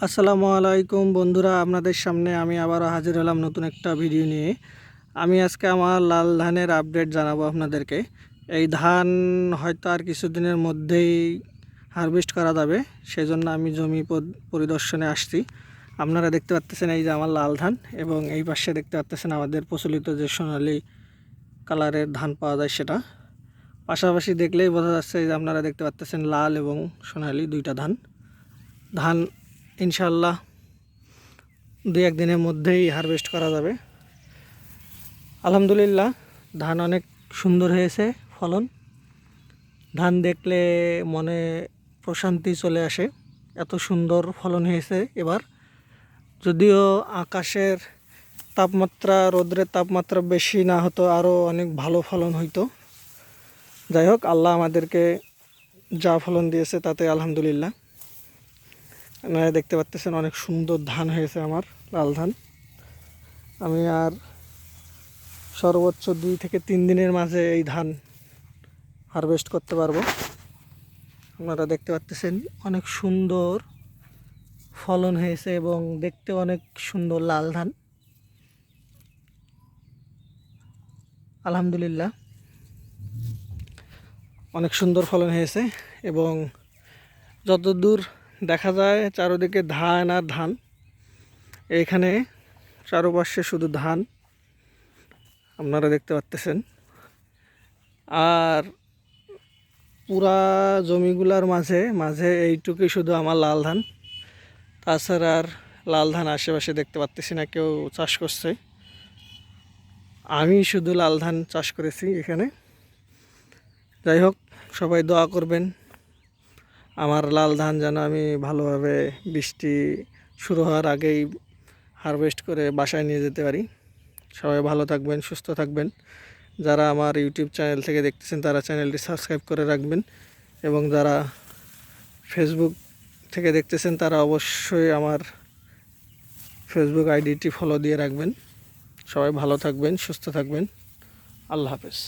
আসসালামু আলাইকুম বন্ধুরা, আপনাদের সামনে আমি আবারও হাজির হলাম নতুন একটা ভিডিও নিয়ে। আমি আজকে আমার লাল ধানের আপডেট জানাবো আপনাদেরকে। এই ধান হয়তো আর কিছুদিনের মধ্যেই হারভেস্ট করা যাবে, সেজন্য আমি জমি পরিদর্শনে আসছি। আপনারা দেখতে পাচ্ছেন এই যে আমার লাল ধান, এবং এই পাশে দেখতে পাচ্ছেন আমাদের প্রচলিত যে সোনালি কালারের ধান পাওয়া যায় সেটা। পাশাপাশি দেখলেই বোঝা যাচ্ছে যে আপনারা দেখতে পাচ্ছেন লাল এবং সোনালি দুইটা ধান ইনশাল্লাহ দু একদিনের মধ্যেই হারভেস্ট করা যাবে। আলহামদুলিল্লাহ, ধান অনেক সুন্দর হয়েছে। ফলন, ধান দেখলে মনে প্রশান্তি চলে আসে, এত সুন্দর ফলন হয়েছে এবার। যদিও আকাশের তাপমাত্রা, রোদ্রের তাপমাত্রা বেশি না হতো আরও অনেক ভালো ফলন হইতো। যাই হোক, আল্লাহ আমাদেরকে যা ফলন দিয়েছে তাতে আলহামদুলিল্লাহ। আপনারা দেখতে পাচ্ছেন অনেক সুন্দর ধান হয়েছে আমার লাল ধান। আমি আর সর্বোচ্চ 2 থেকে 3 দিনের মাঝে এই ধান হারভেস্ট করতে পারবো। আপনারা দেখতে পাচ্ছেন অনেক সুন্দর ফলন হয়েছে এবং দেখতে অনেক সুন্দর লাল ধান। আলহামদুলিল্লাহ, অনেক সুন্দর ফলন হয়েছে এবং যতদূর দেখা যায় চারদিকে ধান আর ধান। এইখানে চারপাশে শুধু ধান আপনারা দেখতে পাচ্ছেন। আর পুরা জমিগুলার মাঝে মাঝে এইটুকুই শুধু আমার লাল ধান, তাছাড়া আর লাল ধান আশেপাশে দেখতে পাচ্তেছি না কেউ চাষ করছে। আমি শুধু লাল ধান চাষ করেছি এখানে। যাই হোক, সবাই দোয়া করবেন আমার লাল ধান যেন আমি ভালোভাবে বৃষ্টি শুরু হওয়ার আগেই হারভেস্ট করে বাসায় নিয়ে যেতে পারি। সবাই ভালো থাকবেন, সুস্থ থাকবেন। যারা আমার ইউটিউব চ্যানেল থেকে দেখতেছেন তারা চ্যানেলটি সাবস্ক্রাইব করে রাখবেন, এবং যারা ফেসবুক থেকে দেখতেছেন তারা অবশ্যই আমার ফেসবুক আইডিটি ফলো দিয়ে রাখবেন। সবাই ভালো থাকবেন, সুস্থ থাকবেন। আল্লাহ হাফেজ।